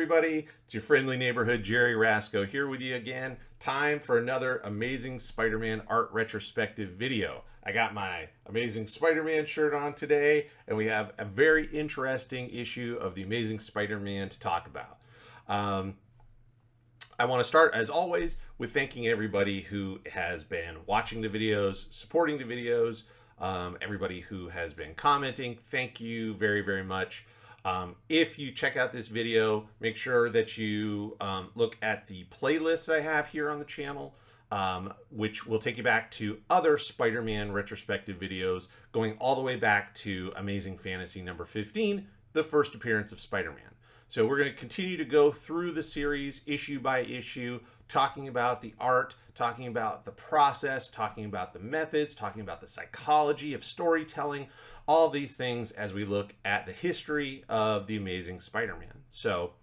everybody. It's your friendly neighborhood Jerry Rasco here with you again. Time for another Amazing Spider-Man art retrospective video. I got my Amazing Spider-Man shirt on today, and we have a very interesting issue of the Amazing Spider-Man to talk about. I want to start, as always, with thanking everybody who has been watching the videos, supporting the videos, everybody who has been commenting. Thank you very, very much. If you check out this video, make sure that you look at the playlist that I have here on the channel, which will take you back to other Spider-Man retrospective videos, going all the way back to Amazing Fantasy number 15, the first appearance of Spider-Man. So we're going to continue to go through the series issue by issue, talking about the art, talking about the process, talking about the methods, talking about the psychology of storytelling, all these things as we look at the history of the Amazing Spider-Man. So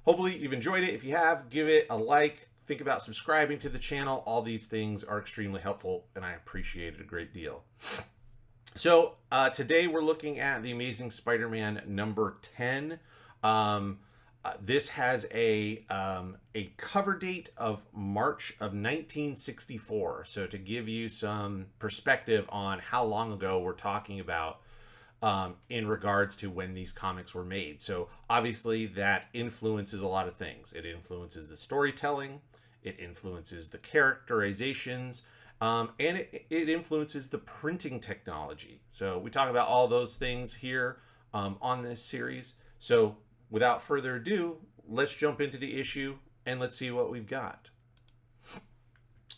hopefully you've enjoyed it. If you have, give it a like. Think about subscribing to the channel. All these things are extremely helpful, and I appreciate it a great deal. So today we're looking at the Amazing Spider-Man number 10. This has a cover date of March of 1964. So to give you some perspective on how long ago we're talking about in regards to when these comics were made. So obviously that influences a lot of things. It influences the storytelling, it influences the characterizations, and it influences the printing technology. So we talk about all those things here on this series. So without further ado, let's jump into the issue and let's see what we've got.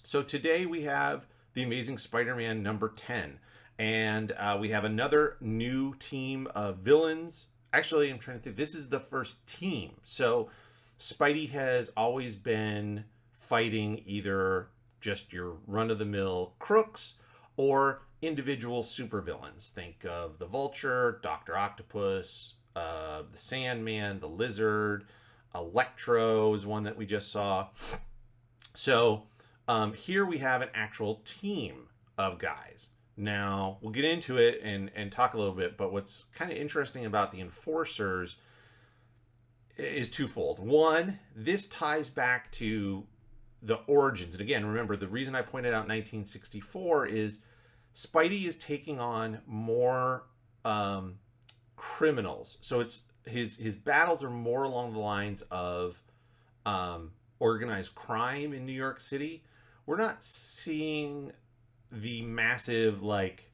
So today we have the Amazing Spider-Man number 10, and we have another new team of villains. Actually, I'm trying to think, this is the first team. So Spidey has always been fighting either just your run-of-the-mill crooks or individual supervillains. Think of the Vulture, Dr. Octopus, the Sandman, the Lizard, Electro is one that we just saw. So here we have an actual team of guys. Now we'll get into it and talk a little bit, but what's kind of interesting about the Enforcers is twofold. One, this ties back to the origins. And again, remember, the reason I pointed out 1964 is Spidey is taking on more criminals. So it's his battles are more along the lines of organized crime in New York City. We're not seeing the massive like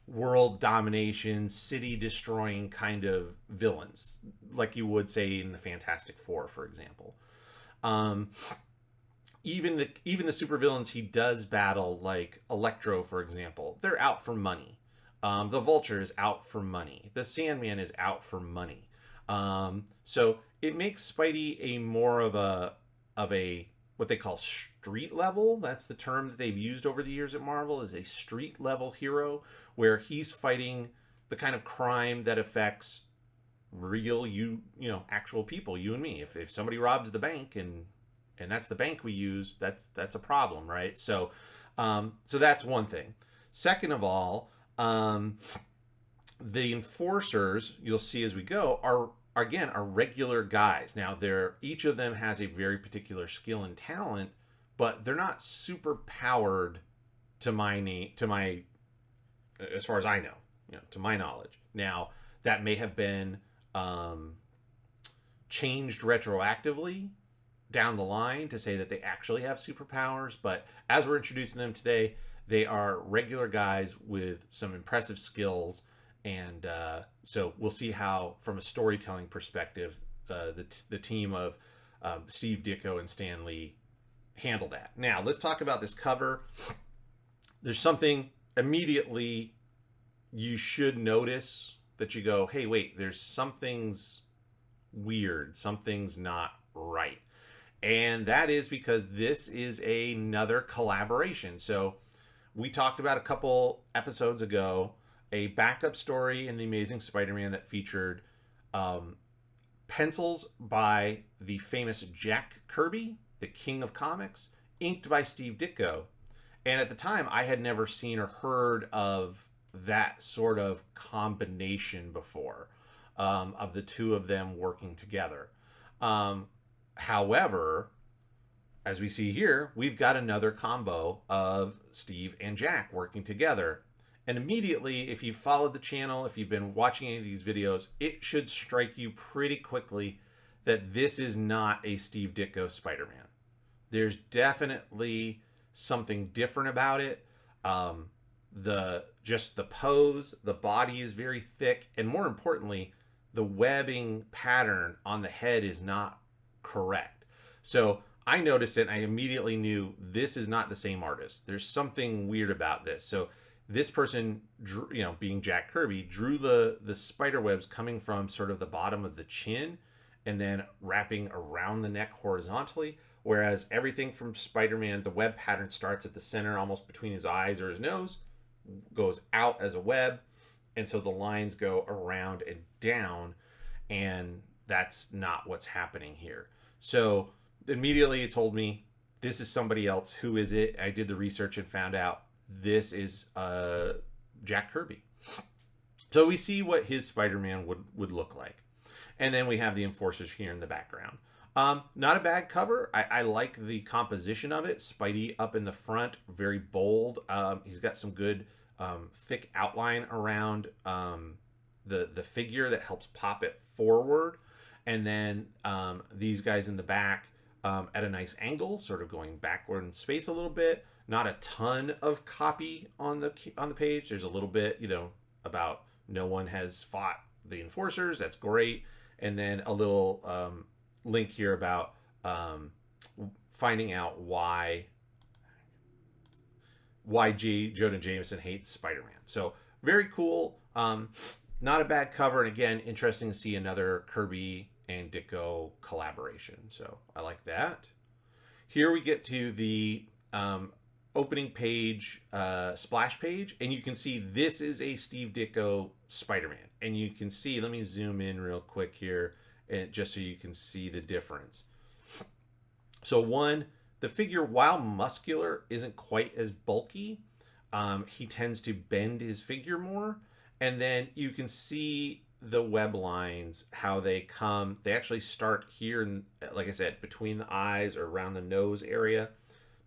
world domination, city destroying kind of villains like you would say in the Fantastic Four, for example. Even the supervillains he does battle, like Electro, for example, they're out for money. The Vulture is out for money. The Sandman is out for money. So it makes Spidey a more of a what they call street level. That's the term that they've used over the years at Marvel, is a street level hero, where he's fighting the kind of crime that affects real actual people, you and me. If somebody robs the bank and that's the bank we use, that's a problem, right? So so that's one thing. Second of all, the Enforcers, you'll see as we go, are regular guys. Now each of them has a very particular skill and talent, but they're not super powered to my as far as I know, to my knowledge. Now that may have been changed retroactively down the line to say that they actually have superpowers, but as we're introducing them today, they are regular guys with some impressive skills. And so we'll see how, from a storytelling perspective, the team of Steve Ditko and Stan Lee handle that. Now, let's talk about this cover. There's something immediately you should notice that you go, hey, wait, there's something's weird. Something's not right. And that is because this is another collaboration. So we talked about a couple episodes ago a backup story in The Amazing Spider-Man that featured pencils by the famous Jack Kirby, the king of comics, inked by Steve Ditko. And at the time, I had never seen or heard of that sort of combination before, of the two of them working together. However, as we see here, we've got another combo of Steve and Jack working together. And immediately, if you've followed the channel, if you've been watching any of these videos, it should strike you pretty quickly that this is not a Steve Ditko Spider-Man. There's definitely something different about it. Just the pose, the body is very thick, and more importantly, the webbing pattern on the head is not correct. So I noticed it and I immediately knew this is not the same artist. There's something weird about this. So this person drew, being Jack Kirby, drew the spider webs coming from sort of the bottom of the chin and then wrapping around the neck horizontally. Whereas everything from Spider-Man, the web pattern starts at the center, almost between his eyes or his nose, goes out as a web. And so the lines go around and down, and that's not what's happening here. So immediately it told me, this is somebody else. Who is it? I did the research and found out this is Jack Kirby. So we see what his Spider-Man would look like. And then we have the Enforcers here in the background. Not a bad cover. I like the composition of it. Spidey up in the front, very bold. He's got some good thick outline around the figure that helps pop it forward. And then these guys in the back at a nice angle, sort of going backward in space a little bit. Not a ton of copy on the page. There's a little bit, about no one has fought the Enforcers. That's great. And then a little link here about finding out why Jonah Jameson hates Spider-Man. So very cool. Not a bad cover. And again, interesting to see another Kirby and Ditko collaboration. So I like that. Here we get to the opening page, splash page. And you can see this is a Steve Ditko Spider-Man. And you can see, let me zoom in real quick here, and just so you can see the difference. So one, the figure, while muscular, isn't quite as bulky. He tends to bend his figure more. And then you can see the web lines, how they come. They actually start here, like I said, between the eyes or around the nose area,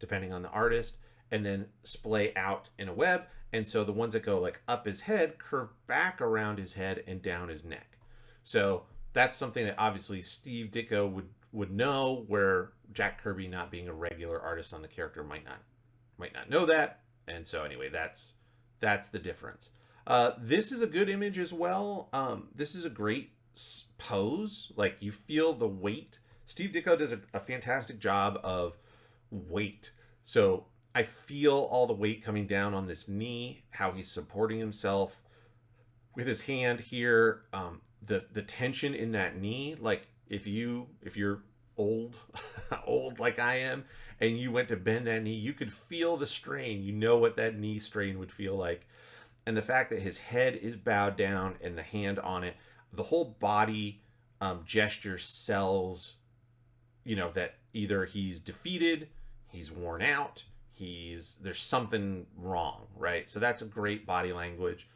depending on the artist, and then splay out in a web. And so the ones that go like up his head curve back around his head and down his neck. So that's something that obviously Steve Ditko would know, where Jack Kirby, not being a regular artist on the character, might not know that. And so anyway, that's the difference. This is a good image as well. This is a great pose. Like, you feel the weight. Steve Ditko does a fantastic job of weight. So I feel all the weight coming down on this knee, how he's supporting himself with his hand here. The tension in that knee, like if you're old like I am, and you went to bend that knee, you could feel the strain. You know what that knee strain would feel like. And the fact that his head is bowed down and the hand on it, the whole body gesture sells, that either he's defeated, he's worn out, there's something wrong, right? So that's a great body language.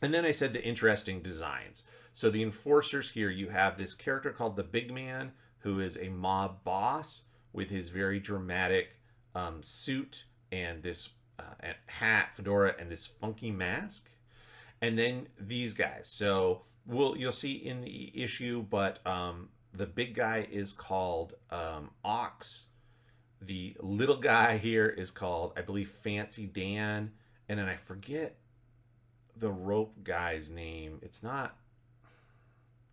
And then I said the interesting designs. So the Enforcers here, you have this character called the Big Man, who is a mob boss with his very dramatic suit and this hat, fedora, and this funky mask. And then these guys. So you'll see in the issue, but the big guy is called Ox. The little guy here is called, I believe, Fancy Dan. And then I forget the rope guy's name. It's not,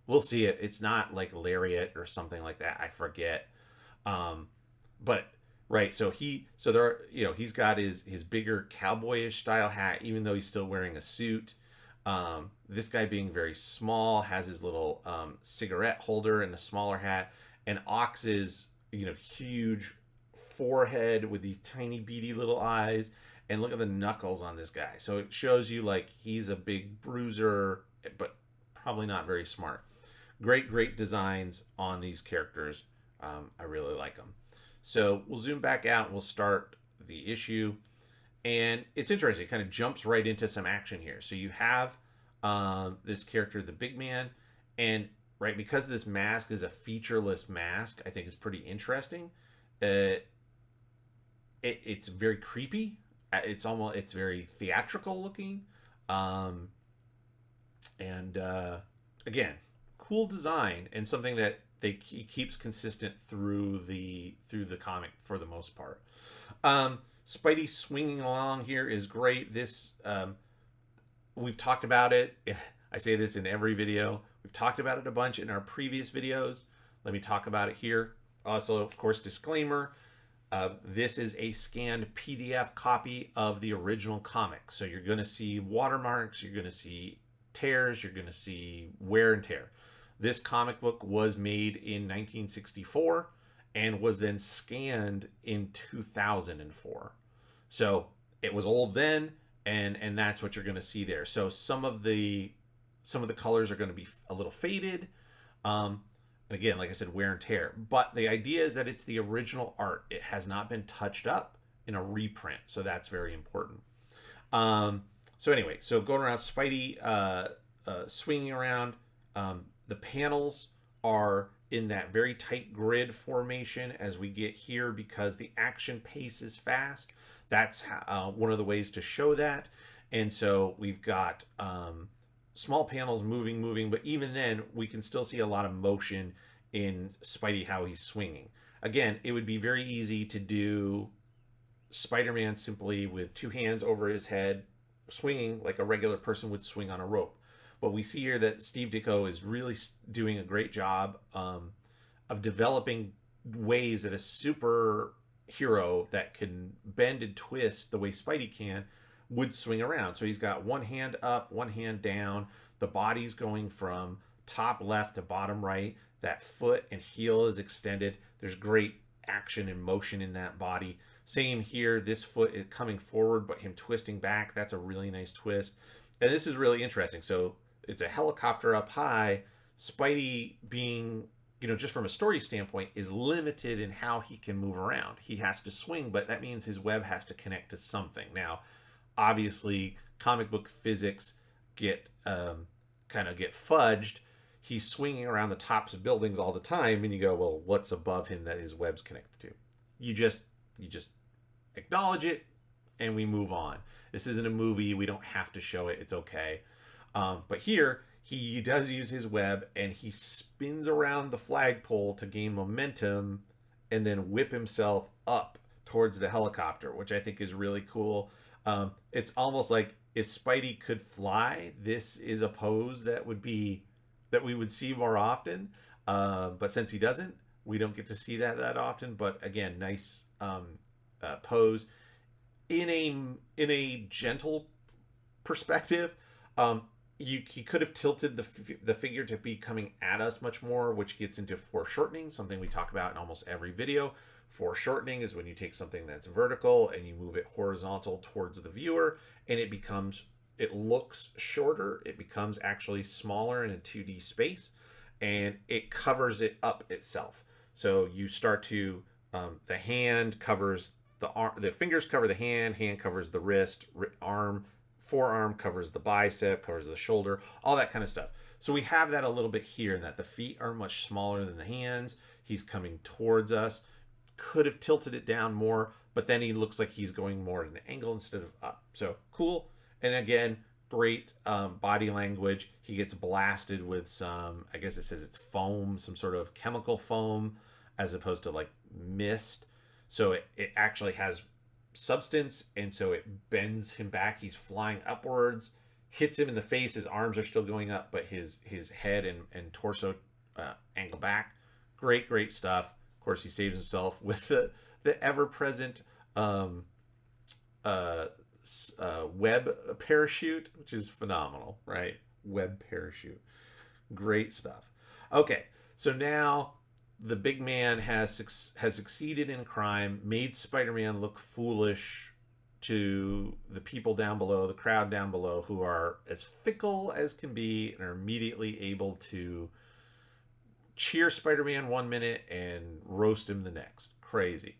we'll see it. It's not like Lariat or something like that. I forget. But right. So he's got his bigger cowboyish style hat, even though he's still wearing a suit. This guy, being very small, has his little cigarette holder and a smaller hat. And Ox is, huge forehead with these tiny beady little eyes. And look at the knuckles on this guy. So it shows you like he's a big bruiser, but probably not very smart. Great designs on these characters. I really like them. So we'll zoom back out and we'll start the issue. And it's interesting. It kind of jumps right into some action here. So you have this character, the Big Man. And right, because this mask is a featureless mask, I think is pretty interesting. It's very creepy. It's very theatrical looking, um, and again, cool design and something that he keeps consistent through the comic for the most part. Spidey swinging along here is great. This we've talked about it. I say this in every video. We've talked about it a bunch in our previous videos. Let me talk about it here. Also, of course, disclaimer. This is a scanned PDF copy of the original comic. So you're going to see watermarks, you're going to see tears, you're going to see wear and tear. This comic book was made in 1964 and was then scanned in 2004. So it was old then, and that's what you're going to see there. So some of the colors are going to be a little faded. And again, like I said, wear and tear. But the idea is that it's the original art. It has not been touched up in a reprint. So that's very important. So anyway, so going around, Spidey swinging around. The panels are in that very tight grid formation as we get here because the action pace is fast. That's one of the ways to show that. And so we've got small panels moving, but even then we can still see a lot of motion in Spidey, how he's swinging. Again, it would be very easy to do Spider-Man simply with two hands over his head, swinging like a regular person would swing on a rope. But we see here that Steve Ditko is really doing a great job of developing ways that a superhero that can bend and twist the way Spidey can would swing around. So he's got one hand up, one hand down. The body's going from top left to bottom right. That foot and heel is extended. There's great action and motion in that body. Same here. This foot is coming forward, but him twisting back. That's a really nice twist. And this is really interesting. So it's a helicopter up high. Spidey being, just from a story standpoint, is limited in how he can move around. He has to swing, but that means his web has to connect to something. Now, obviously, comic book physics get fudged. He's swinging around the tops of buildings all the time, and you go, well, what's above him that his web's connected to? You just acknowledge it, and we move on. This isn't a movie. We don't have to show it. It's okay. But here, he does use his web, and he spins around the flagpole to gain momentum and then whip himself up towards the helicopter, which I think is really cool. It's almost like if Spidey could fly, this is a pose that we would see more often. But since he doesn't, we don't get to see that often. But again, nice pose in a gentle perspective. He could have tilted the figure to be coming at us much more, which gets into foreshortening, something we talk about in almost every video. Foreshortening is when you take something that's vertical and you move it horizontal towards the viewer, and it looks shorter. It becomes actually smaller in a 2D space, and it covers it up itself. So you start to, the hand covers the arm, the fingers cover the hand covers the wrist, arm, forearm covers the bicep, covers the shoulder, all that kind of stuff. So we have that a little bit here, in that the feet are much smaller than the hands. He's coming towards us. Could have tilted it down more, but then he looks like he's going more at an angle instead of up. So cool. And again, great body language. He gets blasted with some, I guess it says it's foam, some sort of chemical foam, as opposed to like mist. So it actually has substance, and so it bends him back. He's flying upwards, hits him in the face. His arms are still going up, but his head and torso angle back. Great stuff. Of course, he saves himself with the ever-present web parachute, which is phenomenal, right? Web parachute. Great stuff. Okay, so now the big man has succeeded in crime, made Spider-Man look foolish to the people down below, the crowd down below, who are as fickle as can be and are immediately able to cheer Spider-Man 1 minute and roast him the next. Crazy.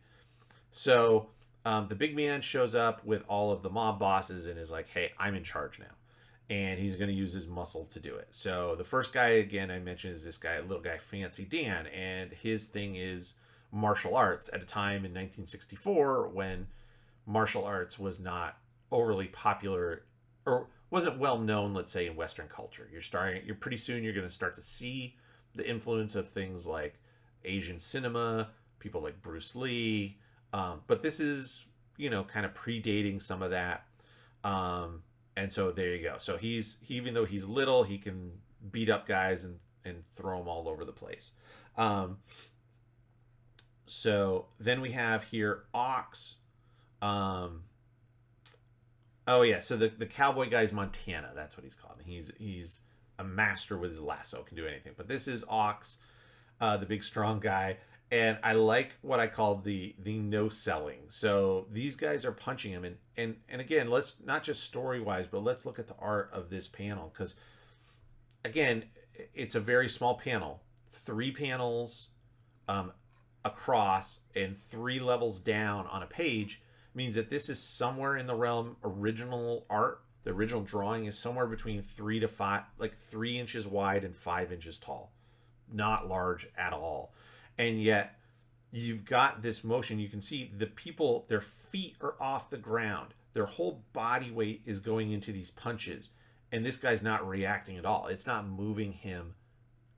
So the big man shows up with all of the mob bosses and is like, hey, I'm in charge now. and he's going to use his muscle to do it. So the first guy, again, I mentioned is this guy, little guy Fancy Dan, and his thing is martial arts at a time in 1964 when martial arts was not overly popular or wasn't well known, let's say, in Western culture. You're pretty soon you're going to start to see the influence of things like Asian cinema, people like Bruce Lee. But this is, kind of predating some of that. And so there you go. So even though he's little, he can beat up guys and throw them all over the place. So then we have here Ox. Oh yeah, so the cowboy guy's Montana. That's what he's called. He's a master with his lasso, can do anything. But this is Ox, the big strong guy, and I like what I call the no selling. So these guys are punching him, and again, let's not just story wise, but let's look at the art of this panel, because again, it's a very small panel, 3 panels across and 3 levels down on a page. Means that this is somewhere in the realm original art. The original drawing is somewhere between 3 to 5, like 3 inches wide and 5 inches tall. Not large at all. And yet you've got this motion. You can see the people, their feet are off the ground. Their whole body weight is going into these punches. And this guy's not reacting at all. It's not moving him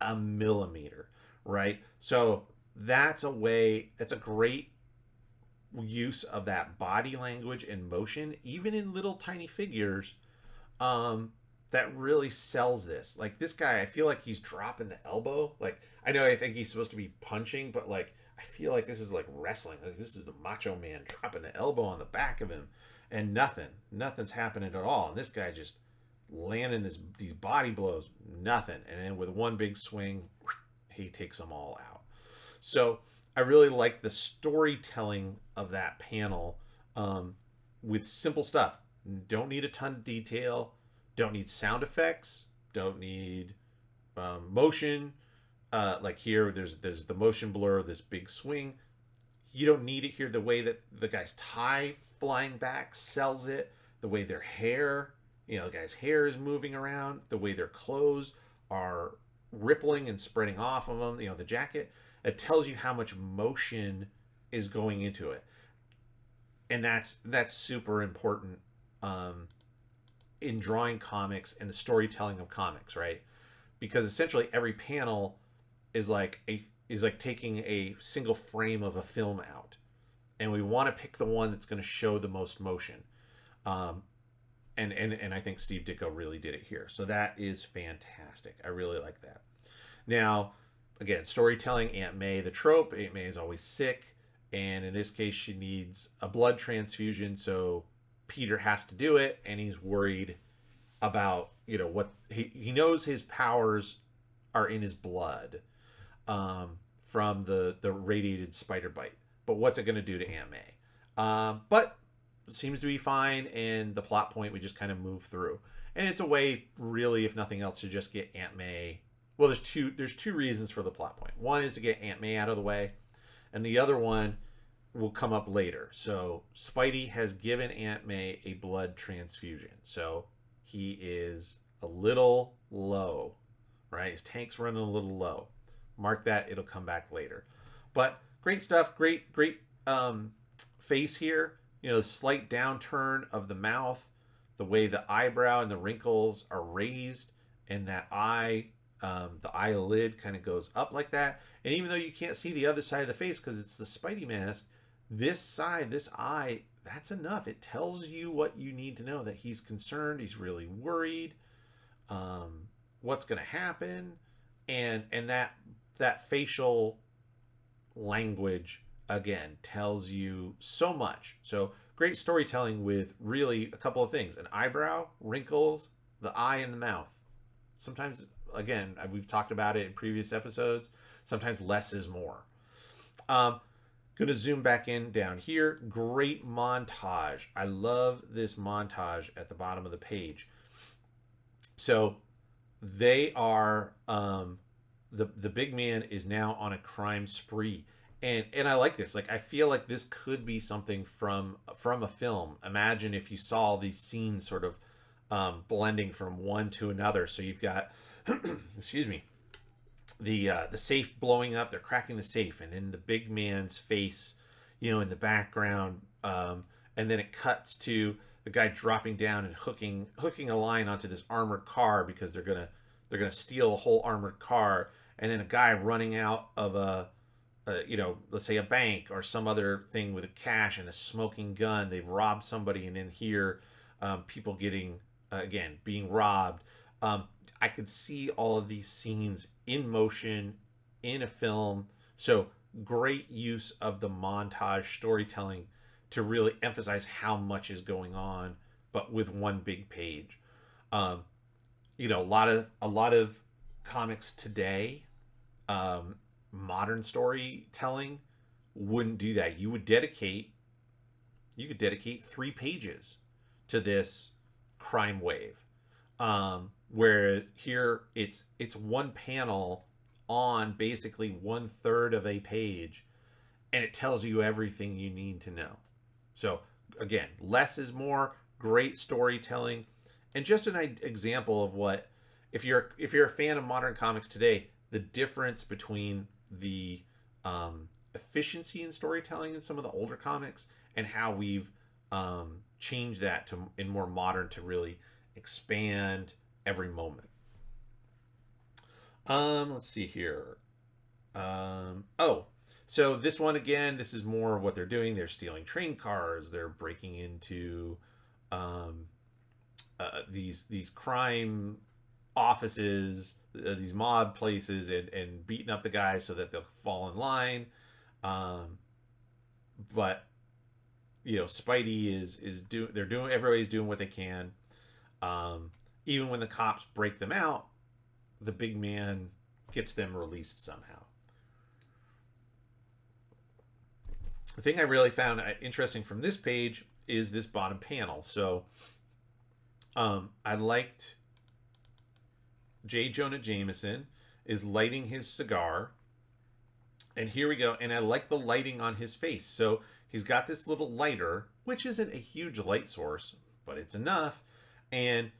a millimeter, right? So that's a great use of that body language and motion, even in little tiny figures, that really sells this. Like this guy, I feel like he's dropping the elbow. Like, I know I think he's supposed to be punching, but like I feel like this is like wrestling. Like this is the Macho Man dropping the elbow on the back of him, and nothing's happening at all. And this guy just landing these body blows, nothing. And then with one big swing, he takes them all out. So I really like the storytelling of that panel, with simple stuff. Don't need a ton of detail. Don't need sound effects. Don't need motion. Like here, there's the motion blur, this big swing. You don't need it here. The way that the guy's tie flying back sells it. The way their hair, the guy's hair is moving around. The way their clothes are rippling and spreading off of them. The jacket. It tells you how much motion is going into it, and that's super important in drawing comics and the storytelling of comics, right? Because essentially every panel is like taking a single frame of a film out, and we want to pick the one that's going to show the most motion. And I think Steve Ditko really did it here, so that is fantastic. I really like that. Now, again, storytelling, Aunt May, the trope. Aunt May is always sick, and in this case, she needs a blood transfusion, so Peter has to do it, and he's worried about, what he knows his powers are in his blood from the radiated spider bite. But what's it going to do to Aunt May? But it seems to be fine, and the plot point, we just kind of move through. And it's a way, really, if nothing else, to just get Aunt May. Well, there's two reasons for the plot point. One is to get Aunt May out of the way, and the other one will come up later. So Spidey has given Aunt May a blood transfusion. So he is a little low, right? His tank's running a little low. Mark that. It'll come back later. But great stuff. Great face here. Slight downturn of the mouth, the way the eyebrow and the wrinkles are raised, and that eye, the eyelid kind of goes up like that. And even though you can't see the other side of the face because it's the Spidey mask, this side, this eye, that's enough. It tells you what you need to know, that he's concerned, he's really worried, what's going to happen, and that facial language, again, tells you so much. So great storytelling with really a couple of things: an eyebrow, wrinkles, the eye, and the mouth. Sometimes, again, we've talked about it in previous episodes, sometimes less is more. Going to zoom back in down here. Great montage. I love this montage at the bottom of the page. So they are, the big man is now on a crime spree. And I like this. Like, I feel like this could be something from a film. Imagine if you saw these scenes sort of blending from one to another. So you've got, excuse me, the safe blowing up. They're cracking the safe, and then the big man's face, in the background. And then it cuts to the guy dropping down and hooking a line onto this armored car because they're gonna steal a whole armored car. And then a guy running out of let's say a bank or some other thing with a cash and a smoking gun. They've robbed somebody, and then here, people getting again being robbed. I could see all of these scenes in motion in a film. So great use of the montage storytelling to really emphasize how much is going on, but with one big page. A lot of comics today, modern storytelling wouldn't do that. You could dedicate 3 pages to this crime wave, where here it's one panel on basically 1/3 of a page, and it tells you everything you need to know. So again, less is more. Great storytelling, and just an example of what, if you're a fan of modern comics today, the difference between the efficiency in storytelling in some of the older comics and how we've changed that to in more modern to really expand every moment. Let's see here. So this one again, this is more of what they're doing. They're stealing train cars. They're breaking into these crime offices, these mob places, and beating up the guys so that they'll fall in line. But Spidey everybody's doing what they can. Even when the cops break them out, the big man gets them released somehow. The thing I really found interesting from this page is this bottom panel. So I liked J. Jonah Jameson is lighting his cigar. And here we go. And I like the lighting on his face. So he's got this little lighter, which isn't a huge light source, but it's enough. And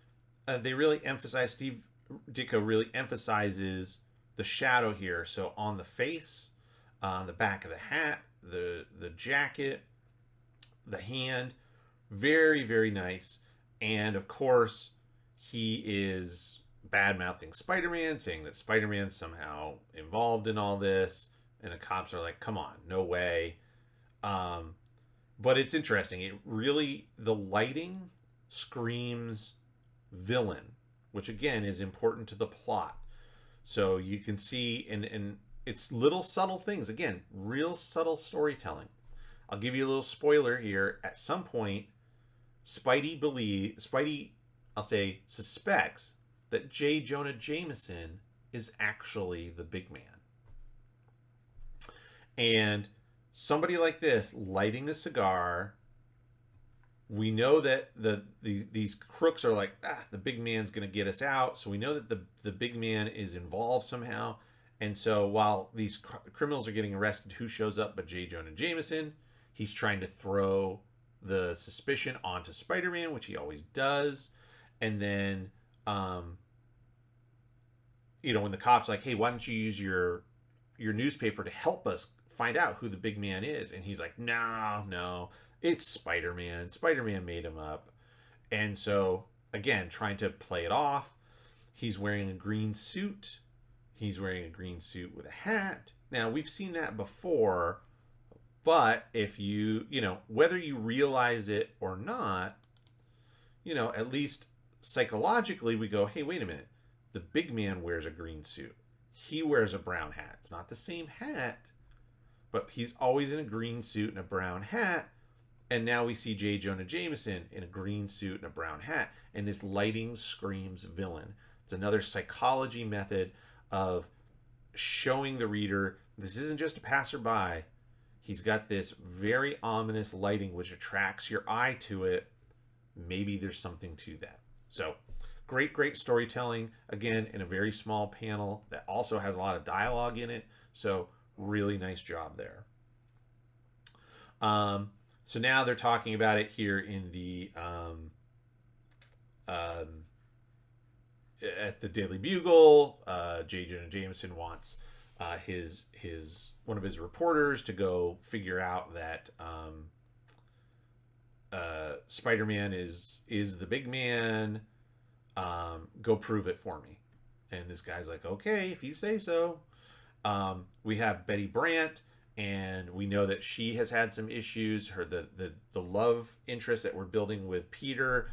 they really emphasize, Steve Ditko really emphasizes the shadow here. So on the face, on the back of the hat, the jacket, the hand, very, very nice. And of course, he is bad-mouthing Spider-Man, saying that Spider-Man's somehow involved in all this. And the cops are like, come on, no way. But it's interesting. It really, the lighting screams villain, which again is important to the plot. So you can see, and it's little subtle things. Again, real subtle storytelling. I'll give you a little spoiler here. At some point, Spidey, I'll say, suspects that J. Jonah Jameson is actually the big man. And somebody like this lighting a cigar, we know that these crooks are like, the big man's going to get us out. So we know that the big man is involved somehow. And so while these criminals are getting arrested, who shows up but J. Jonah Jameson? He's trying to throw the suspicion onto Spider-Man, which he always does. And then, when the cops are like, hey, why don't you use your newspaper to help us find out who the big man is? And he's like, no, it's Spider-Man. Spider-Man made him up. And so, again, trying to play it off. He's wearing a green suit. He's wearing a green suit with a hat. Now, we've seen that before, but if whether you realize it or not, at least psychologically, we go, hey, wait a minute. The big man wears a green suit. He wears a brown hat. It's not the same hat, but he's always in a green suit and a brown hat. And now we see J. Jonah Jameson in a green suit and a brown hat. And this lighting screams villain. It's another psychology method of showing the reader this isn't just a passerby. He's got this very ominous lighting which attracts your eye to it. Maybe there's something to that. So great storytelling, again, in a very small panel that also has a lot of dialogue in it. So really nice job there. So now they're talking about it here in the at the Daily Bugle, J. Jonah Jameson wants his one of his reporters to go figure out that Spider-Man is the big man. Go prove it for me. And this guy's like, okay, if you say so. We have Betty Brant, and we know that she has had some issues. The love interest that we're building with Peter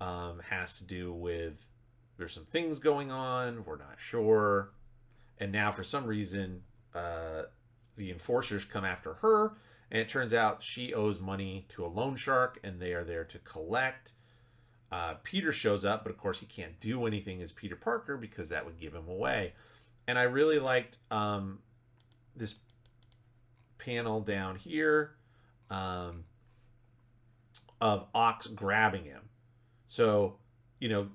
has to do with, there's some things going on, we're not sure. And now for some reason, the enforcers come after her, and it turns out she owes money to a loan shark, and they are there to collect. Peter shows up, but of course he can't do anything as Peter Parker because that would give him away. And I really liked this panel down here of Ox grabbing him. So, you know,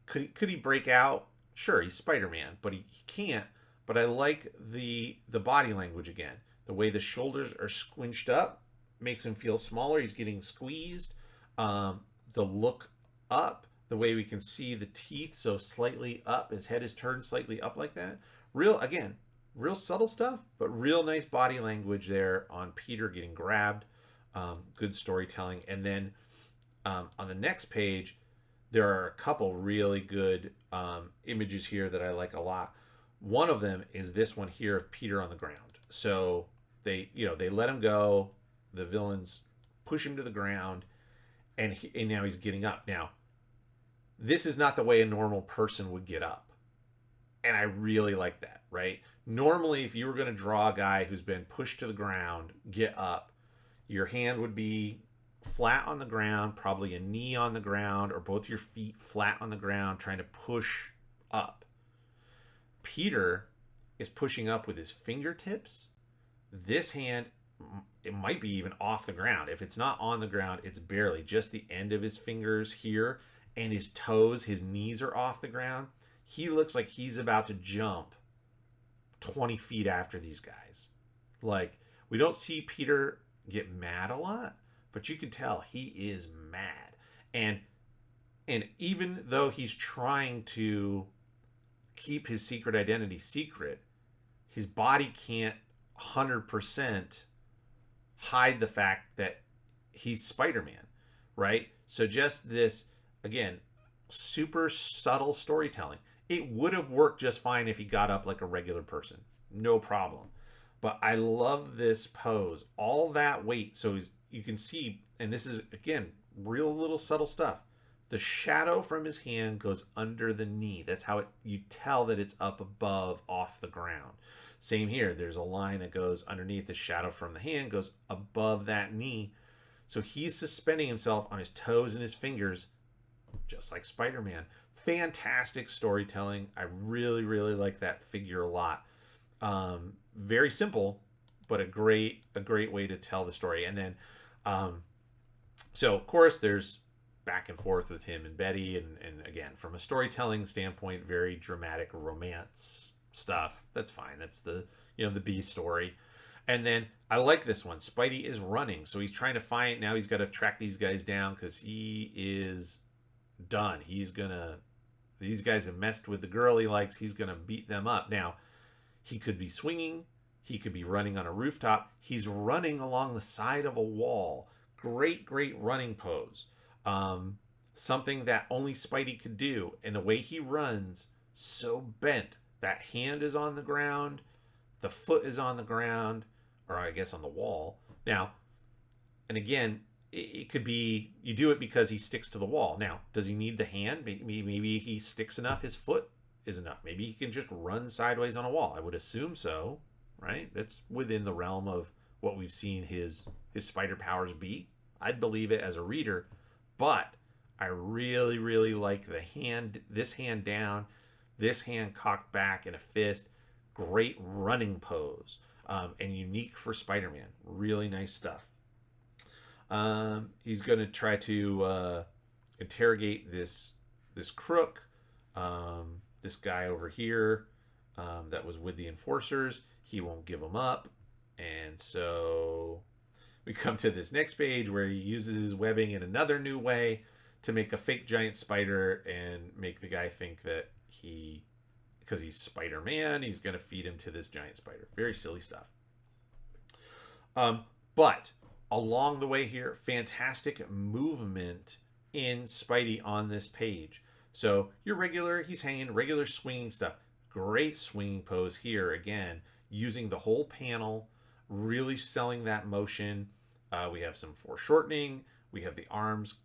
could he break out? Sure, he's Spider-Man, but he can't. But I like the body language again. The way the shoulders are squinched up makes him feel smaller. He's getting squeezed. The look up, the way we can see the teeth so slightly up, his head is turned slightly up like that. Real subtle stuff, but real nice body language there on Peter getting grabbed. Good storytelling. And then on the next page, there are a couple really good images here that I like a lot. One of them is this one here of Peter on the ground. So they let him go. The villains push him to the ground, and now he's getting up. Now, this is not the way a normal person would get up. And I really like that, right? Normally, if you were going to draw a guy who's been pushed to the ground, get up, your hand would be flat on the ground, probably a knee on the ground, or both your feet flat on the ground, trying to push up. Peter is pushing up with his fingertips. This hand, it might be even off the ground. If it's not on the ground, it's barely just the end of his fingers here, and his toes, his knees are off the ground. He looks like he's about to jump 20 feet after these guys. Like, we don't see Peter get mad a lot, but you can tell he is mad. And even though he's trying to keep his secret identity secret, his body can't 100% hide the fact that he's Spider-Man, right? So just this, again, super subtle storytelling. It would have worked just fine if he got up like a regular person. No problem. But I love this pose. All that weight. So you can see, and this is, again, real little subtle stuff. The shadow from his hand goes under the knee. That's how you tell that it's up above off the ground. Same here. There's a line that goes underneath. The shadow from the hand goes above that knee. So he's suspending himself on his toes and his fingers, just like Spider-Man. Fantastic storytelling. I really, really like that figure a lot. Very simple, but a great way to tell the story. And then, so of course there's back and forth with him and Betty, and again, from a storytelling standpoint, very dramatic romance stuff. That's fine. That's the B story. And then I like this one. Spidey is running, so he's trying to find. Now he's got to track these guys down because he is done. These guys have messed with the girl he likes. He's gonna beat them up. Now, he could be swinging. He could be running on a rooftop. He's running along the side of a wall. Great running pose. Something that only Spidey could do. And the way he runs, so bent. That hand is on the ground. The foot is on the ground. Or I guess on the wall. Now, and again, it could be, you do it because he sticks to the wall. Now, does he need the hand? Maybe he sticks enough. His foot is enough. Maybe he can just run sideways on a wall. I would assume so, right? That's within the realm of what we've seen his spider powers be. I'd believe it as a reader, but I really, really like the hand, this hand down, this hand cocked back in a fist. Great running pose, and unique for Spider-Man. Really nice stuff. He's going to try to interrogate this crook, this guy over here that was with the enforcers. He won't give him up, and so we come to this next page where he uses his webbing in another new way to make a fake giant spider and make the guy think that because he's Spider-Man, he's going to feed him to this giant spider. Very silly stuff. But along the way here, fantastic movement in Spidey on this page. So your regular, he's hanging, regular swinging stuff. Great swinging pose here. Again, using the whole panel, really selling that motion. We have some foreshortening. We have the arms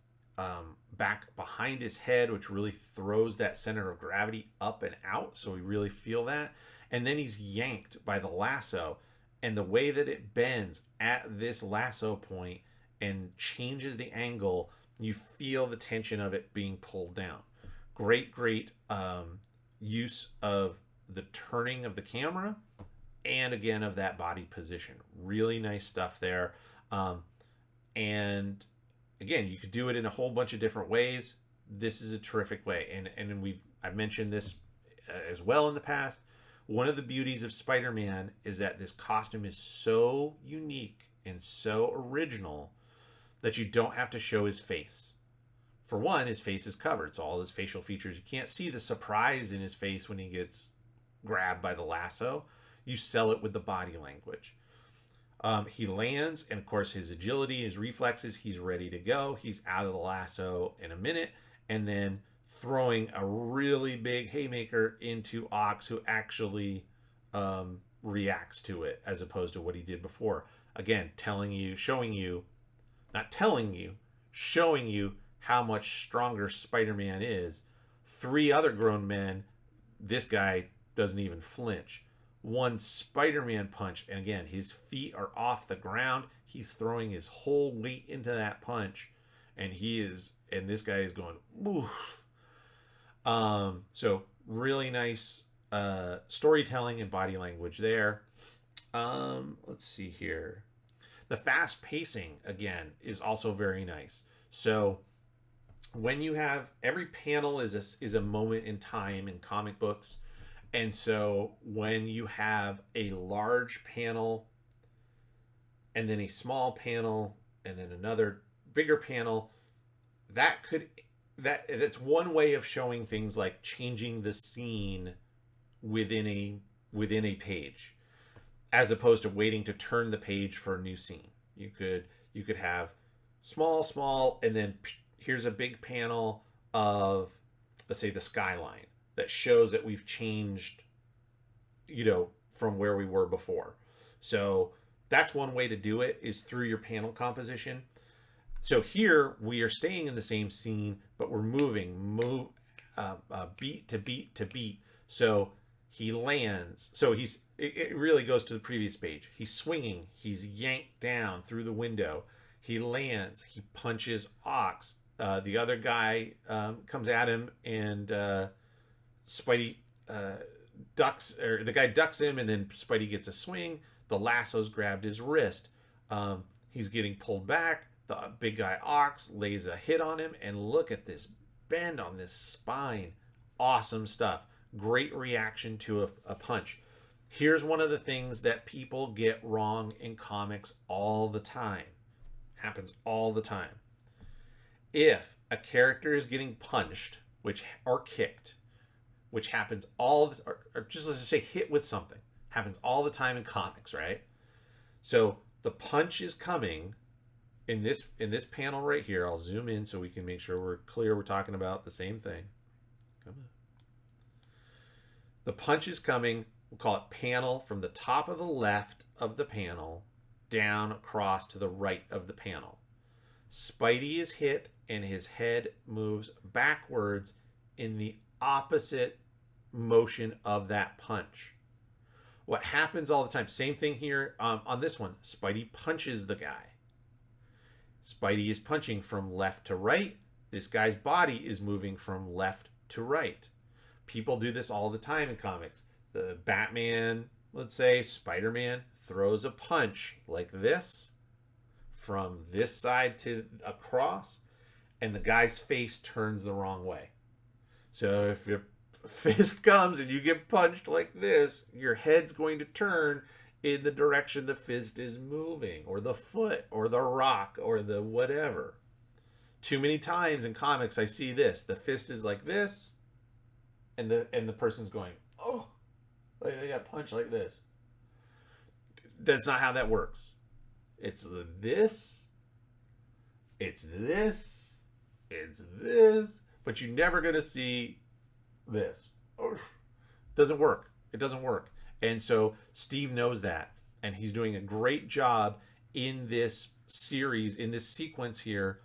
back behind his head, which really throws that center of gravity up and out. So we really feel that. And then he's yanked by the lasso. And the way that it bends at this lasso point and changes the angle, you feel the tension of it being pulled down. Great use of the turning of the camera and again of that body position. Really nice stuff there. And again, you could do it in a whole bunch of different ways. This is a terrific way. And I've mentioned this as well in the past. One of the beauties of Spider-Man is that this costume is so unique and so original that you don't have to show his face. For one, his face is covered. It's all his facial features. You can't see the surprise in his face when he gets grabbed by the lasso. You sell it with the body language. He lands, and of course his agility, his reflexes, he's ready to go. He's out of the lasso in a minute, and then throwing a really big haymaker into Ox, who actually reacts to it as opposed to what he did before. Again, showing you how much stronger Spider-Man is. 3 other grown men, this guy doesn't even flinch. One Spider-Man punch, and again, his feet are off the ground. He's throwing his whole weight into that punch, and this guy is going, oof. So really nice storytelling and body language there. Let's see here. The fast pacing, again, is also very nice. So when you have every panel is a moment in time in comic books. And so when you have a large panel and then a small panel and then another bigger panel, that's one way of showing things like changing the scene within a page, as opposed to waiting to turn the page for a new scene. You could have small, and then here's a big panel of, let's say, the skyline that shows that we've changed, from where we were before. So that's one way to do it, is through your panel composition. So here we are staying in the same scene, but we're moving beat to beat to beat. So he lands. So it really goes to the previous page. He's swinging. He's yanked down through the window. He lands. He punches Ox. The other guy comes at him, and Spidey ducks, or the guy ducks him, and then Spidey gets a swing. The lasso's grabbed his wrist. He's getting pulled back. The big guy Ox lays a hit on him, and look at this bend on this spine. Awesome stuff. Great reaction to a punch. Here's one of the things that people get wrong in comics all the time. Happens all the time. If a character is getting punched, or kicked, which happens or just let's say hit with something, happens all the time in comics, right? So the punch is coming in this panel right here. I'll zoom in so we can make sure we're clear. We're talking about the same thing. Come on. The punch is coming. We'll call it panel from the top of the left of the panel down across to the right of the panel. Spidey is hit, and his head moves backwards in the opposite motion of that punch. What happens all the time, same thing here on this one. Spidey punches the guy. Spidey is punching from left to right. This guy's body is moving from left to right. People do this all the time in comics. The Batman, let's say, Spider-Man throws a punch like this from this side to across, and the guy's face turns the wrong way. So if your fist comes and you get punched like this, your head's going to turn in the direction the fist is moving, or the foot, or the rock, or the whatever. Too many times in comics I see this. The fist is like this, and the person's going, oh, like they got punched like this. That's not how that works. It's this, it's this, it's this, but you're never gonna see this. Doesn't work. It doesn't work. And so Steve knows that, and he's doing a great job in this series, in this sequence here,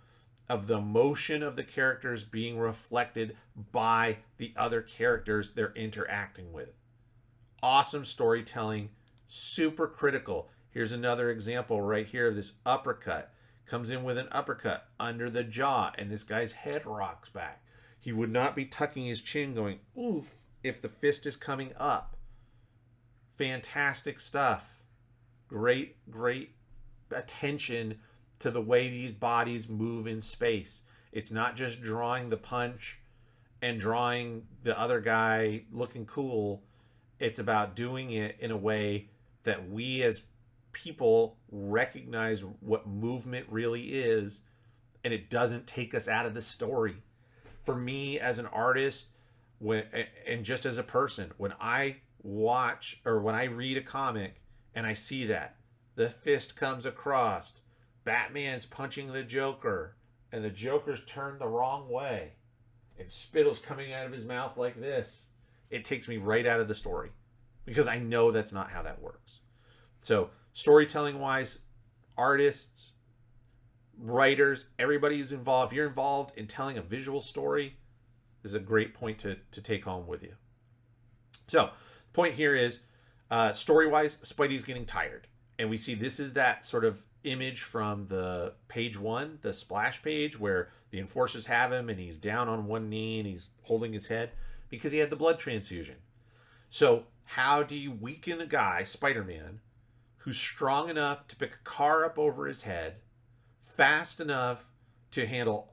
of the emotion of the characters being reflected by the other characters they're interacting with. Awesome storytelling, super critical. Here's another example right here of this uppercut. Comes in with an uppercut under the jaw, and this guy's head rocks back. He would not be tucking his chin going, oof, if the fist is coming up. Fantastic stuff. Great, great attention to the way these bodies move in space. It's not just drawing the punch and drawing the other guy looking cool. It's about doing it in a way that we as people recognize what movement really is, and it doesn't take us out of the story. For me as an artist, and just as a person, when I watch or when I read a comic and I see that the fist comes across, Batman's punching the Joker, and the Joker's turned the wrong way, and spittle's coming out of his mouth like this, it takes me right out of the story, because I know that's not how that works. So storytelling wise, artists, writers, everybody who's involved, if you're involved in telling a visual story, this is a great point to take home with you. So the point here is, story wise, Spidey's getting tired. And we see this is that sort of image from the page 1, the splash page, where the enforcers have him and he's down on one knee and he's holding his head because he had the blood transfusion. So how do you weaken a guy, Spider-Man, who's strong enough to pick a car up over his head, fast enough to handle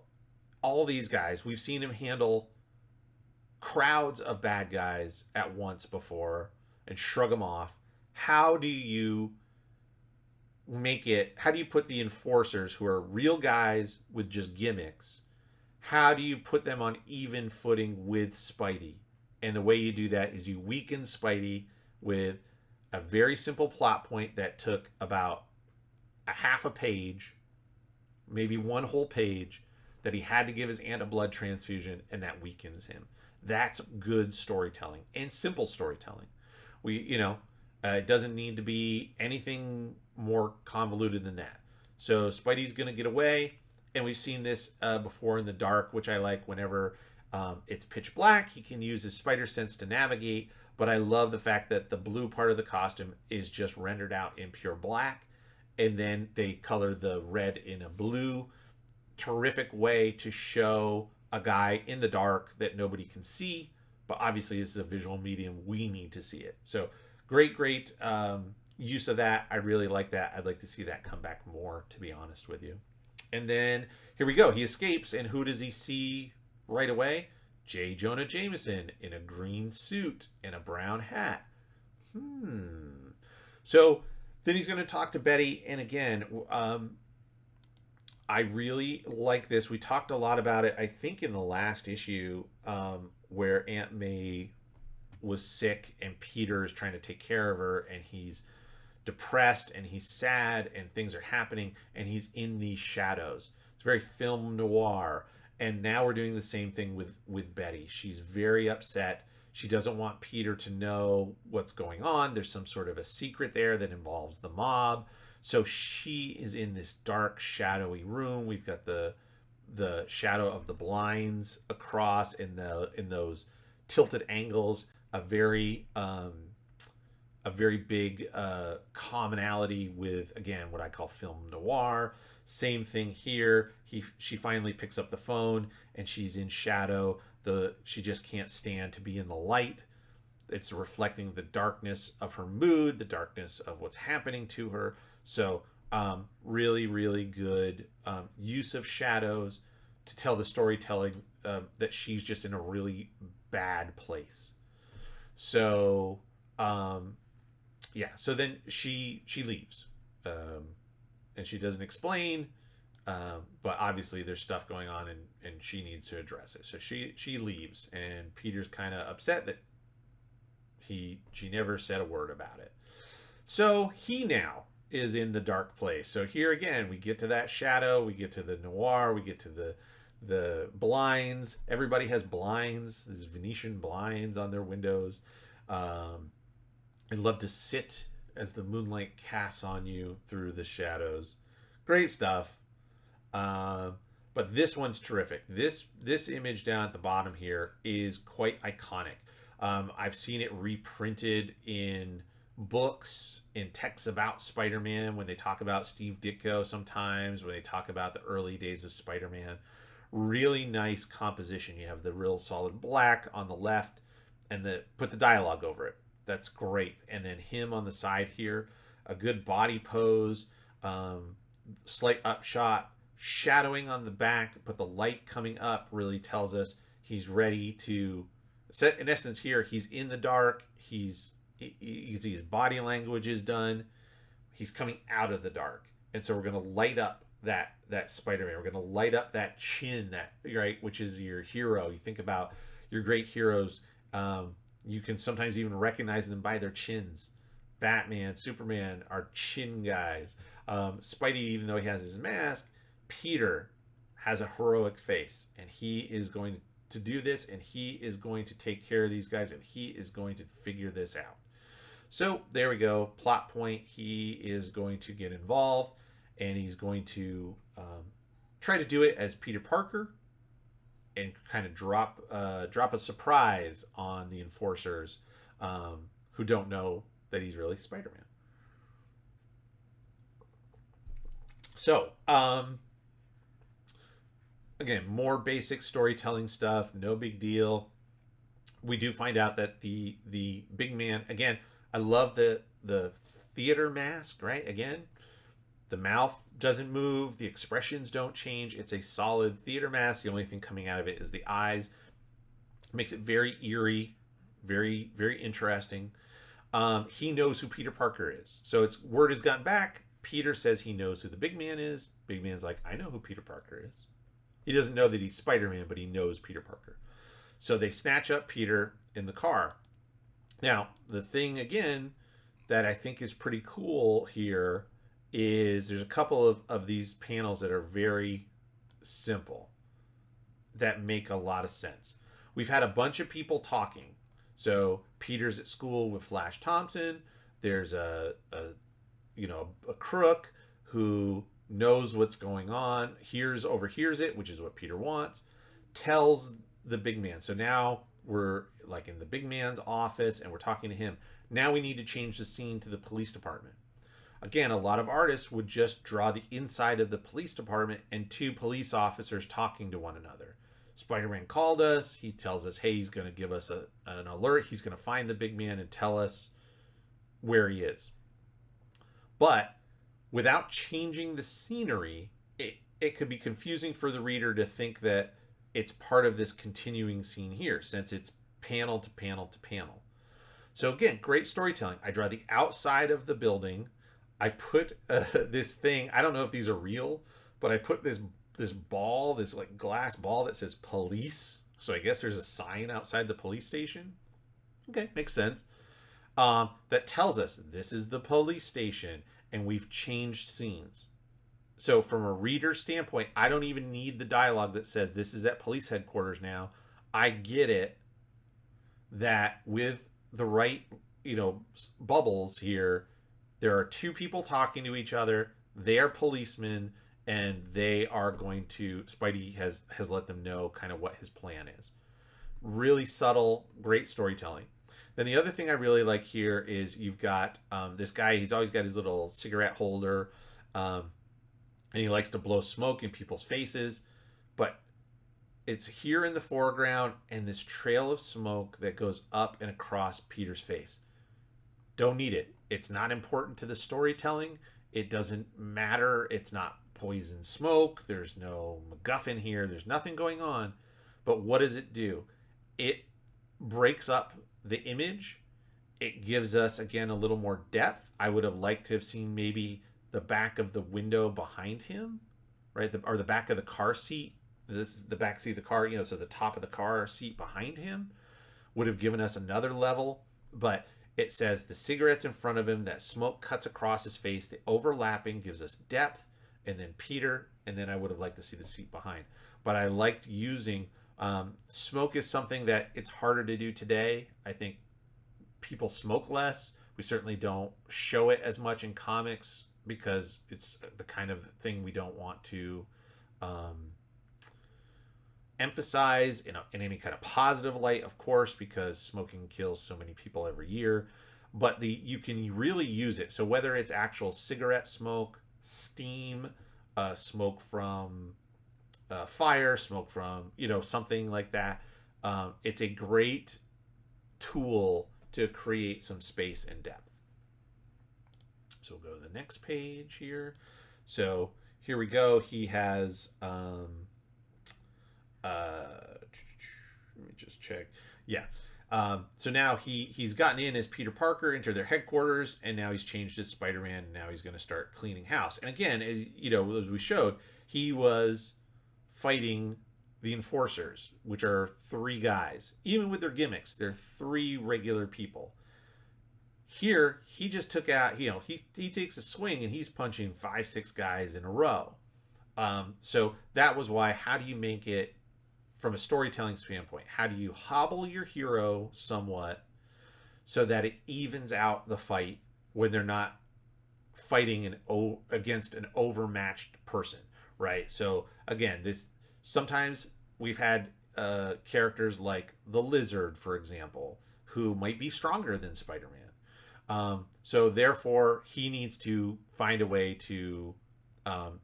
all these guys? We've seen him handle crowds of bad guys at once before and shrug them off. How do you put the enforcers, who are real guys with just gimmicks, how do you put them on even footing with Spidey? And the way you do that is you weaken Spidey with a very simple plot point that took about a half a page, maybe one whole page, that he had to give his aunt a blood transfusion, and that weakens him. That's good storytelling and simple storytelling. It doesn't need to be anything more convoluted than that. So Spidey's going to get away, and we've seen this before in the dark, which I like. Whenever it's pitch black, he can use his spider sense to navigate, but I love the fact that the blue part of the costume is just rendered out in pure black, and then they color the red in a blue. Terrific way to show a guy in the dark that nobody can see, but obviously this is a visual medium, we need to see it. So great use of that. I really like that. I'd like to see that come back more, to be honest with you. And then here we go. He escapes, and who does he see right away? J. Jonah Jameson in a green suit and a brown hat. So then he's going to talk to Betty, and again, I really like this. We talked a lot about it, I think, in the last issue, where Aunt May was sick and Peter is trying to take care of her, and he's depressed and he's sad and things are happening and he's in these shadows. It's very film noir. And now we're doing the same thing with Betty. She's very upset. She doesn't want Peter to know what's going on. There's some sort of a secret there that involves the mob. So she is in this dark, shadowy room. We've got the shadow of the blinds across in those tilted angles. A very big commonality with, again, what I call film noir. Same thing here. She finally picks up the phone and she's in shadow. She just can't stand to be in the light. It's reflecting the darkness of her mood, the darkness of what's happening to her. So really, really good use of shadows to tell the storytelling that she's just in a really bad place. So so then she leaves, and she doesn't explain But obviously there's stuff going on, and she needs to address it. So she leaves, and Peter's kind of upset that she never said a word about it. So he now is in the dark place. So here again, we get to that shadow, we get to the noir, we get to the blinds. Everybody has blinds, these Venetian blinds on their windows. I'd love to sit as the moonlight casts on you through the shadows. Great stuff. But this one's terrific. This image down at the bottom here is quite iconic. I've seen it reprinted in books, in texts about Spider-Man, when they talk about Steve Ditko sometimes, when they talk about the early days of Spider-Man. Really nice composition. You have the real solid black on the left, and put the dialogue over it. That's great. And then him on the side here, a good body pose, slight upshot, shadowing on the back, but the light coming up really tells us he's ready to set. In essence, here he's in the dark. You can see his body language is done. He's coming out of the dark, and so we're going to light up that Spider-Man. We're going to light up that chin, which is your hero. You think about your great heroes. You can sometimes even recognize them by their chins. Batman, Superman are chin guys. Spidey, even though he has his mask, Peter has a heroic face, and he is going to do this, and he is going to take care of these guys, and he is going to figure this out. So there we go. Plot point. He is going to get involved, and he's going to try to do it as Peter Parker, and kind of drop a surprise on the enforcers who don't know that he's really Spider-Man. So again, more basic storytelling stuff, no big deal. We do find out that the big man, again, I love the theater mask, right? Again, the mouth doesn't move, the expressions don't change. It's a solid theater mask. The only thing coming out of it is the eyes. Makes it very eerie, very, very interesting. He knows who Peter Parker is. So word has gotten back. Peter says he knows who the big man is. Big man's like, I know who Peter Parker is. He doesn't know that he's Spider-Man, but he knows Peter Parker. So they snatch up Peter in the car. Now, the thing, again, that I think is pretty cool here is there's a couple of these panels that are very simple that make a lot of sense. We've had a bunch of people talking. So Peter's at school with Flash Thompson. There's a crook who knows what's going on, overhears it, which is what Peter wants, tells the big man. So now we're like in the big man's office and we're talking to him. Now we need to change the scene to the police department. Again, a lot of artists would just draw the inside of the police department and two police officers talking to one another. Spider-Man called us. He tells us, hey, he's going to give us an alert. He's going to find the big man and tell us where he is. But without changing the scenery, it could be confusing for the reader to think that it's part of this continuing scene here, since it's panel to panel to panel. So again, great storytelling. I draw the outside of the building. I put this thing, I don't know if these are real, but I put this ball, this like glass ball that says police. So I guess there's a sign outside the police station. Okay, makes sense. That tells us this is the police station and we've changed scenes. So from a reader standpoint, I don't even need the dialogue that says this is at police headquarters now. I get it that with the right, bubbles here, there are two people talking to each other. They are policemen, and they are going to, Spidey has let them know kind of what his plan is. Really subtle, great storytelling. Then the other thing I really like here is you've got this guy, he's always got his little cigarette holder, and he likes to blow smoke in people's faces, but it's here in the foreground and this trail of smoke that goes up and across Peter's face. Don't need it. It's not important to the storytelling. It doesn't matter. It's not poison smoke. There's no MacGuffin here. There's nothing going on. But what does it do? It breaks up the image. It gives us, again, a little more depth. I would have liked to have seen maybe the back of the window behind him right? Or the back of the car seat. This is the back seat of the car, so the top of the car seat behind him would have given us another level. But it says the cigarettes in front of him, that smoke cuts across his face, the overlapping gives us depth, and then Peter, and then I would have liked to see the seat behind. But I liked using smoke is something that it's harder to do today. I think people smoke less. We certainly don't show it as much in comics because it's the kind of thing we don't want to emphasize in any kind of positive light, of course, because smoking kills so many people every year. But you can really use it. So whether it's actual cigarette smoke, steam, smoke from fire, smoke from something like that, it's a great tool to create some space and depth. So we'll go to the next page here. So here we go. He has let me just check. Yeah. So now he's gotten in as Peter Parker into their headquarters, and now he's changed as Spider-Man, and now he's going to start cleaning house. And again, as we showed, he was fighting the Enforcers, which are 3 guys. Even with their gimmicks, they're 3 regular people. Here, he just took out, he takes a swing and he's punching 5-6 guys in a row. So that was why, how do you make it, from a storytelling standpoint, how do you hobble your hero somewhat so that it evens out the fight when they're not fighting against an overmatched person, right? So again, sometimes we've had characters like the Lizard, for example, who might be stronger than Spider-Man. So therefore, he needs to find a way to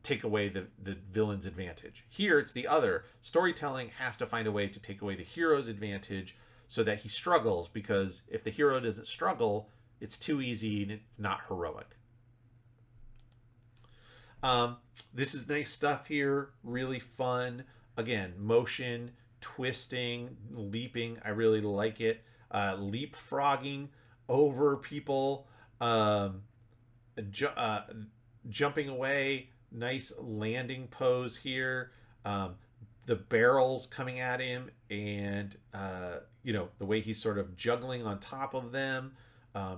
take away the villain's advantage. Here, it's the other. Storytelling has to find a way to take away the hero's advantage so that he struggles, because if the hero doesn't struggle, it's too easy and it's not heroic. This is nice stuff here. Really fun. Again, motion, twisting, leaping. I really like it. Leapfrogging over people. Jumping away, nice landing pose here. The barrels coming at him, and the way he's sort of juggling on top of them,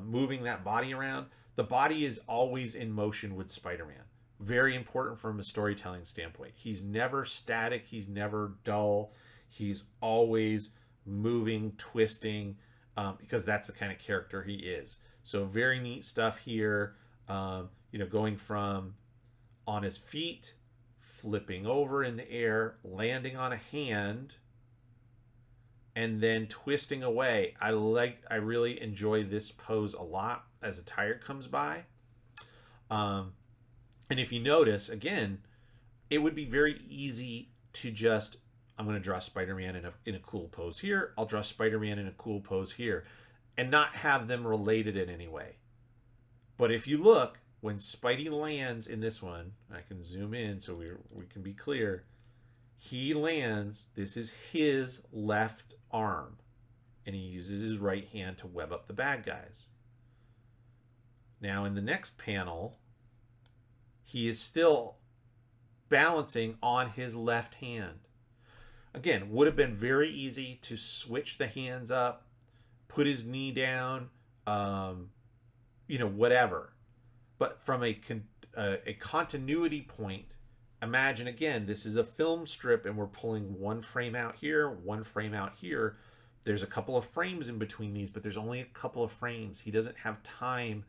moving that body around. The body is always in motion with Spider-Man. Very important from a storytelling standpoint. He's never static. He's never dull. He's always moving, twisting, because that's the kind of character he is. So very neat stuff here. Going from on his feet, flipping over in the air, landing on a hand, and then twisting away. I really enjoy this pose a lot as a tire comes by. And if you notice, again, it would be very easy to just, I'm going to draw Spider-Man in a cool pose here. I'll draw Spider-Man in a cool pose here, and not have them related in any way. But if you look, when Spidey lands in this one, I can zoom in so we can be clear. He lands, this is his left arm, and he uses his right hand to web up the bad guys. Now in the next panel, he is still balancing on his left hand. Again, would have been very easy to switch the hands up, put his knee down, whatever. But from a continuity point, imagine again, this is a film strip and we're pulling one frame out here, one frame out here. There's a couple of frames in between these, but there's only a couple of frames. He doesn't have time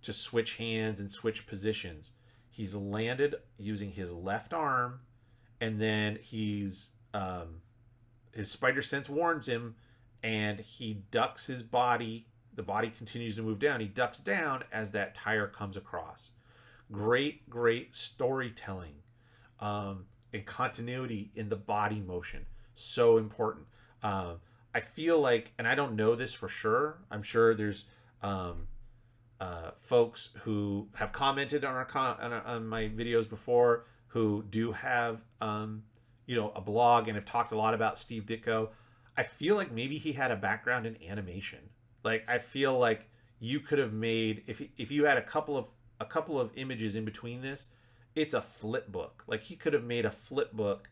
to switch hands and switch positions. He's landed using his left arm, and then his spider sense warns him, and he ducks his body. The body continues to move down. He ducks down as that tire comes across. Great storytelling and continuity in the body motion. So important. I feel like, and I don't know this for sure, I'm sure there's folks who have commented on on my videos before, who do have a blog and have talked a lot about Steve Ditko. I feel like maybe he had a background in animation. Like, I feel like you could have made, if you had a couple of images in between this, it's a flip book. Like, he could have made a flip book,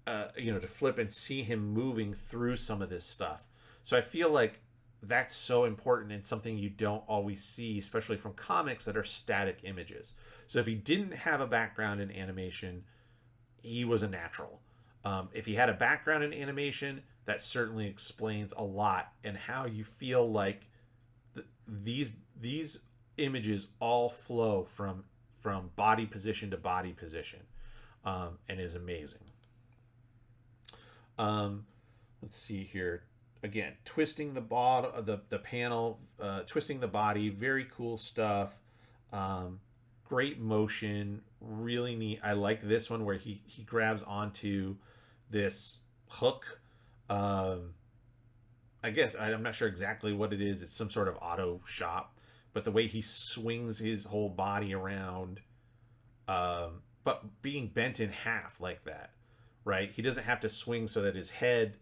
to flip and see him moving through some of this stuff. So I feel like that's so important and something you don't always see, especially from comics that are static images. So if he didn't have a background in animation, he was a natural. If he had a background in animation, that certainly explains a lot, and how you feel like these images all flow from body position to body position, and is amazing. Let's see here. Again, twisting the the panel, twisting the body, very cool stuff. Great motion, really neat. I like this one where he grabs onto this hook. I guess I'm not sure exactly what it is. It's some sort of auto shop, but the way he swings his whole body around, but being bent in half like that, right? He doesn't have to swing so that his head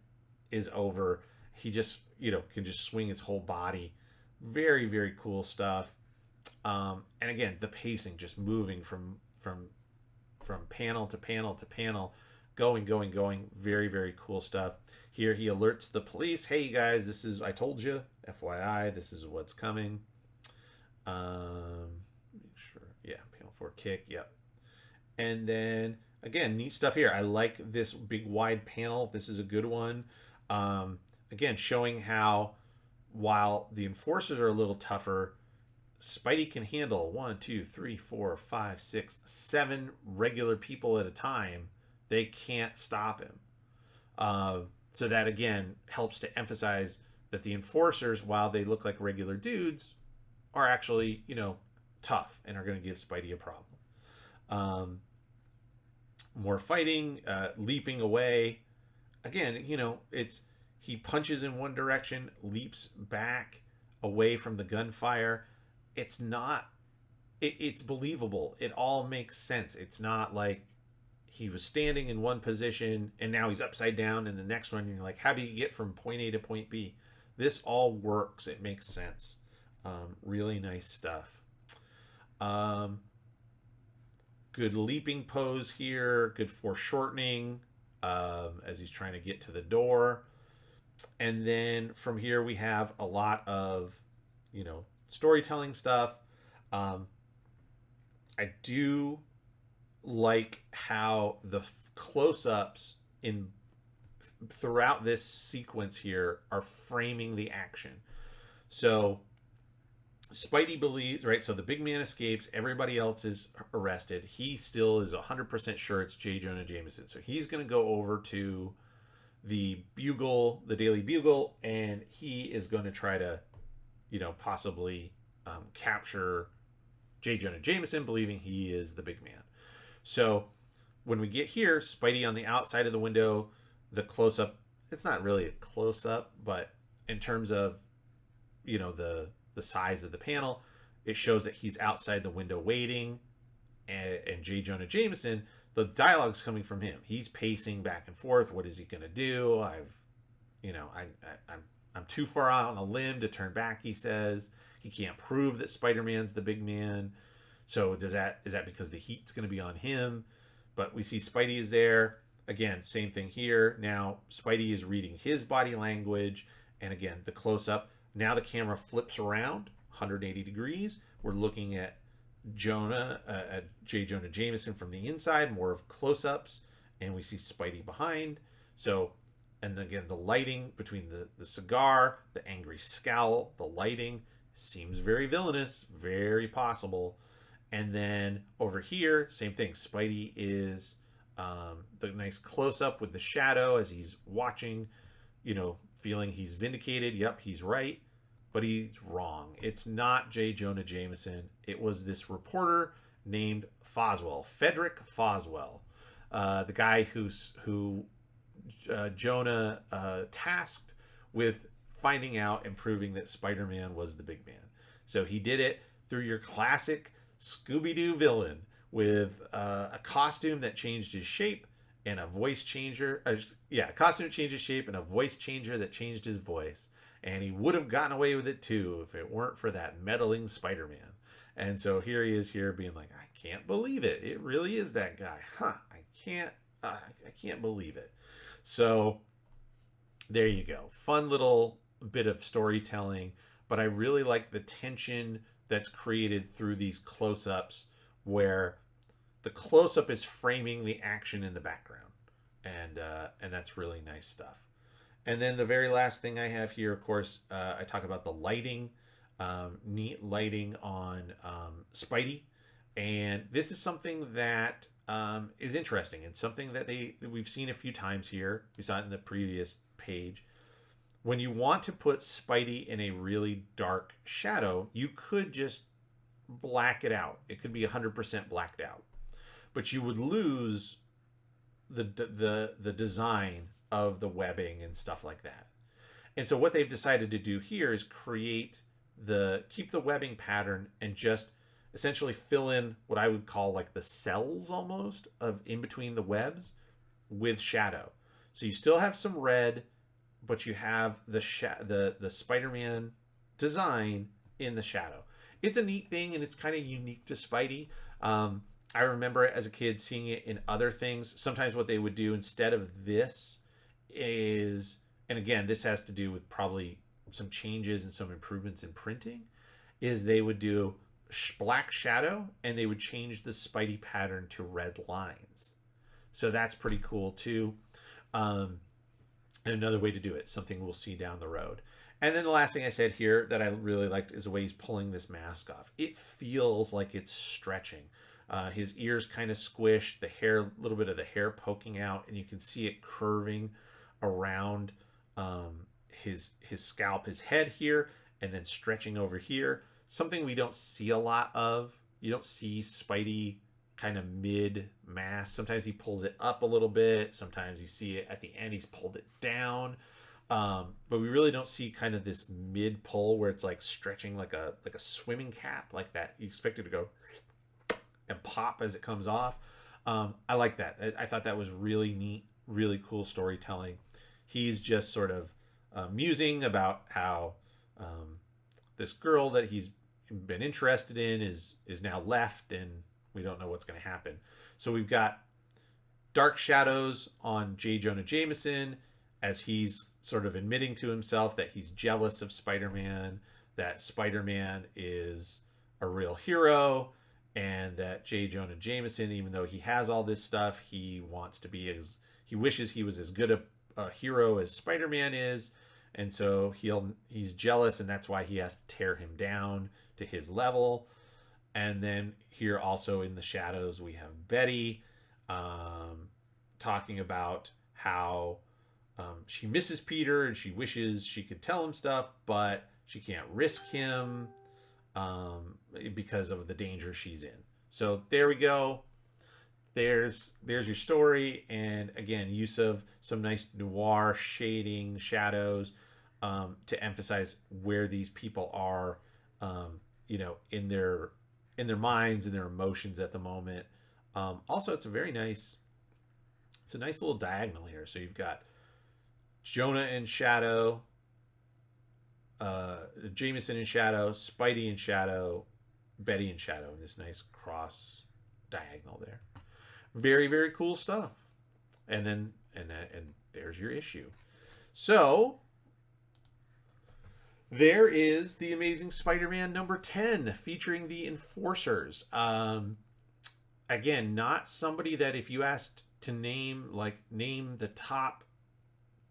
is over. He just, can just swing his whole body. Very, very cool stuff. And again, the pacing, just moving from panel to panel to panel, going. Very, very cool stuff. Here he alerts the police. Hey, you guys, I told you, FYI, this is what's coming. Sure. Yeah, panel 4 kick. Yep. And then, again, neat stuff here. I like this big wide panel. This is a good one. Again, showing how, while the enforcers are a little tougher, Spidey can handle 1, 2, 3, 4, 5, 6, 7 regular people at a time. They can't stop him. So that, again, helps to emphasize that the enforcers, while they look like regular dudes, are actually, tough and are going to give Spidey a problem. More fighting, leaping away. Again, he punches in one direction, leaps back away from the gunfire. It's believable. It all makes sense. It's not like he was standing in one position and now he's upside down in the next one. And you're like, how do you get from point A to point B? This all works. It makes sense. Really nice stuff. Good leaping pose here. Good foreshortening as he's trying to get to the door. And then from here we have a lot of, storytelling stuff. I do like how the close-ups throughout this sequence here are framing the action. So Spidey believes, right? So the big man escapes. Everybody else is arrested. He still is 100% sure it's J. Jonah Jameson. So he's going to go over to the Bugle, the Daily Bugle, and he is going to try to, possibly capture J. Jonah Jameson, believing he is the big man. So when we get here, Spidey on the outside of the window, the close-up, it's not really a close-up, but in terms of, the size of the panel, it shows that he's outside the window waiting, and J. Jonah Jameson, the dialogue's coming from him. He's pacing back and forth. What is he going to do? I'm too far out on a limb to turn back, he says. He can't prove that Spider-Man's the big man. So is that because the heat's going to be on him? But we see Spidey is there. Again, same thing here. Now Spidey is reading his body language. And again, the close-up. Now the camera flips around 180 degrees. We're looking at J. Jonah Jameson from the inside, more of close-ups, and we see Spidey behind. So, and again, the lighting between the cigar, the angry scowl, the lighting seems very villainous, very possible. And then over here, same thing. Spidey is the nice close-up with the shadow as he's watching, feeling he's vindicated. Yep, he's right. But he's wrong. It's not J. Jonah Jameson. It was this reporter named Foswell, Frederick Foswell, the guy who Jonah tasked with finding out and proving that Spider-Man was the big man. So he did it through your classic Scooby-Doo villain with a costume that changed his shape and a voice changer. A costume changed his shape and a voice changer that changed his voice. And he would have gotten away with it too if it weren't for that meddling Spider-Man. And so here he is here being like, I can't believe it. It really is that guy. Huh. I can't believe it. So there you go. Fun little bit of storytelling, but I really like the tension that's created through these close-ups where the close-up is framing the action in the background. And that's really nice stuff. And then the very last thing I have here, of course, I talk about the lighting, neat lighting on Spidey. And this is something that is interesting and something that we've seen a few times here. We saw it in the previous page. When you want to put Spidey in a really dark shadow, you could just black it out. It could be 100% blacked out, but you would lose the design of the webbing and stuff like that. And so what they've decided to do here is keep the webbing pattern and just essentially fill in what I would call like the cells almost of in between the webs with shadow. So you still have some red, but you have the Spider-Man design in the shadow. It's a neat thing, and it's kind of unique to Spidey. I remember as a kid seeing it in other things. Sometimes what they would do instead of this is, and again, this has to do with probably some changes and some improvements in printing, is they would do black shadow and they would change the Spidey pattern to red lines. So that's pretty cool too. And another way to do it, something we'll see down the road. And then the last thing I said here that I really liked is the way he's pulling this mask off. It feels like it's stretching. His ears kind of squished, the hair, a little bit of the hair poking out, and you can see it curving around his scalp, his head here, and then stretching over here. Something we don't see a lot of. You don't see Spidey kind of mid-mask. Sometimes he pulls it up a little bit. Sometimes you see it at the end, he's pulled it down. But we really don't see kind of this mid-pull where it's like stretching like a swimming cap like that. You expect it to go and pop as it comes off. I like that. I thought that was really neat, really cool storytelling. He's just sort of musing about how this girl that he's been interested in is now left, and we don't know what's going to happen. So we've got dark shadows on J. Jonah Jameson as he's sort of admitting to himself that he's jealous of Spider-Man, that Spider-Man is a real hero, and that J. Jonah Jameson, even though he has all this stuff, he wishes he was as good a hero as Spider-Man is, and so he's jealous, and that's why he has to tear him down to his level. And then here also in the shadows we have Betty talking about how she misses Peter and she wishes she could tell him stuff, but she can't risk him because of the danger she's in. So there we go. There's your story, and again, use of some nice noir shading, shadows, to emphasize where these people are, in their minds and their emotions at the moment. Also, it's a nice little diagonal here. So you've got Jonah in shadow, Jameson in shadow, Spidey in shadow, Betty in shadow, in this nice cross diagonal there. Very, very cool stuff. And then and there's your issue. So there is the Amazing Spider-Man number 10 featuring the Enforcers. Again, not somebody that if you asked to name the top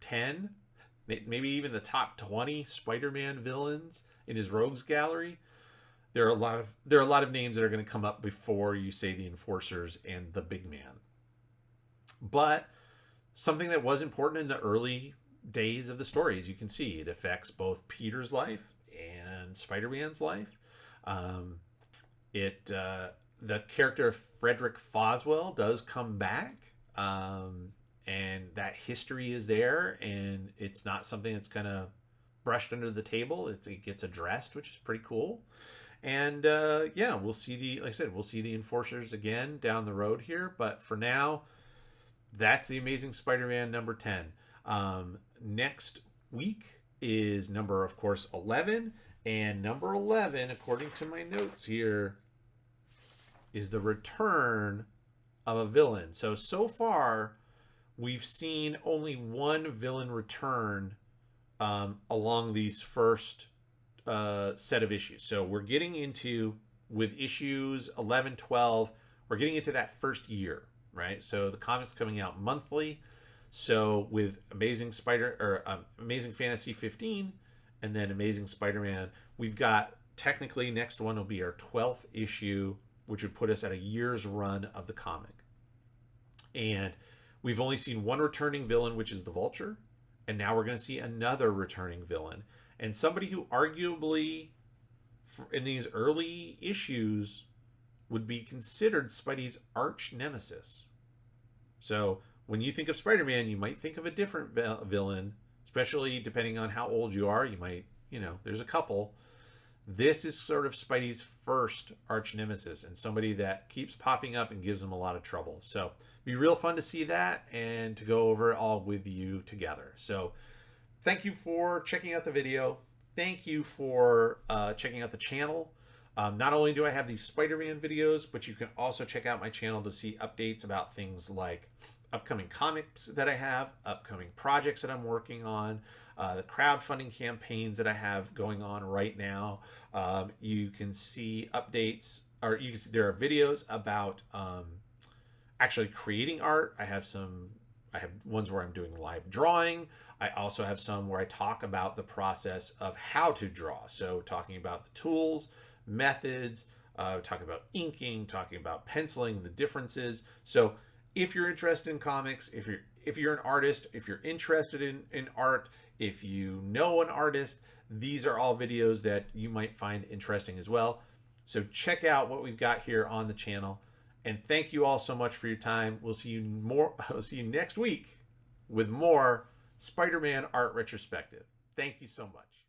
10, maybe even the top 20 Spider-Man villains in his rogues gallery, there are a lot of names that are going to come up before you say the Enforcers and the Big Man. But something that was important in the early days of the story, as you can see, it affects both Peter's life and Spider-Man's life. The character of Frederick Foswell does come back, and that history is there, and it's not something that's kind of brushed under the table. It gets addressed, which is pretty cool. And we'll see the Enforcers again down the road here. But for now, that's the Amazing Spider-Man number 10. Next week is number, of course, 11. And number 11, according to my notes here, is the return of a villain. So far, we've seen only one villain return along these first set of issues. So we're getting into, with issues 11, 12, we're getting into that first year, right? So the comic's coming out monthly. So with Amazing Fantasy 15 and then Amazing Spider-Man, we've got, technically next one will be our 12th issue, which would put us at a year's run of the comic. And we've only seen one returning villain, which is the Vulture. And now we're going to see another returning villain. And somebody who arguably, in these early issues, would be considered Spidey's arch nemesis. So when you think of Spider-Man, you might think of a different villain, especially depending on how old you are. You might, there's a couple. This is sort of Spidey's first arch nemesis and somebody that keeps popping up and gives him a lot of trouble. So it'd be real fun to see that and to go over it all with you together. So thank you for checking out the video. Thank you for checking out the channel. Not only do I have these Spider-Man videos, but you can also check out my channel to see updates about things like upcoming comics that I have, upcoming projects that I'm working on, the crowdfunding campaigns that I have going on right now. You can see updates, or you can see there are videos about actually creating art. I have ones where I'm doing live drawing. I also have some where I talk about the process of how to draw. So talking about the tools, methods, talking about inking, talking about penciling, the differences. So if you're interested in comics, if you're an artist, if you're interested in art, if you know an artist, these are all videos that you might find interesting as well. So check out what we've got here on the channel. And thank you all so much for your time. We'll see you next week with more Spider-Man Art Retrospective. Thank you so much.